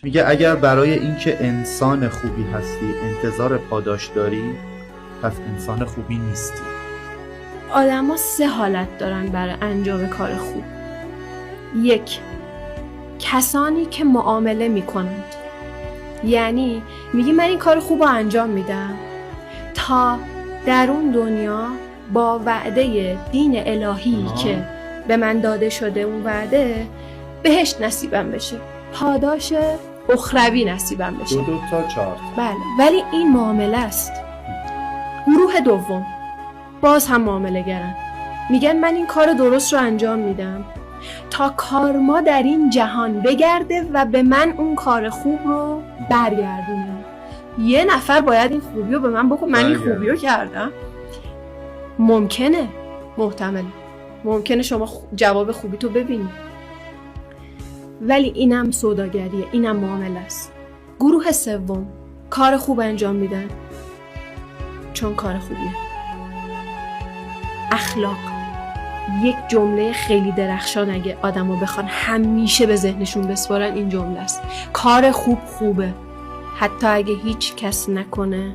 میگه اگر برای اینکه انسان خوبی هستی انتظار پاداش داری، پس انسان خوبی نیستی. آدم ها 3 حالت دارن برای انجام کار خوب. 1. کسانی که معامله میکنند، یعنی میگی من این کار خوب رو انجام میدم تا در اون دنیا با وعده دین الهی که به من داده شده، اون وعده بهشت نصیبم بشه، پاداش اخروی نصیبم بشه. 2 تا 4. بله، ولی این معامله است. گروه دوم باز هم معامله گرن، میگن من این کار درست رو انجام میدم تا کارما در این جهان بگرده و به من اون کار خوب رو برگردونه. یه نفر باید این خوبی رو به من بکن، من این خوبی رو کردم. ممکنه، محتمله، ممکنه شما جواب خوبی تو ببینی، ولی اینم سوداگریه، اینم معامله است. گروه سوم کار خوب انجام میدن چون کار خوبیه. اخلاق یک جمله خیلی درخشان، اگه آدمو بخوان همیشه به ذهنشون بسپارن این جمله است: کار خوب خوبه، حتی اگه هیچ کس نکنه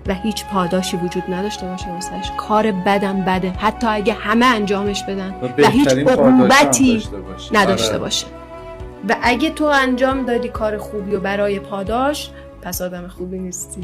و هیچ پاداشی وجود نداشته باشه واسش. کار بدم بده، حتی اگه همه انجامش بدن و هیچ عقوبتی نداشته باشه. و اگه تو انجام دادی کار خوبی و برای پاداش، پس آدم خوبی نیستی.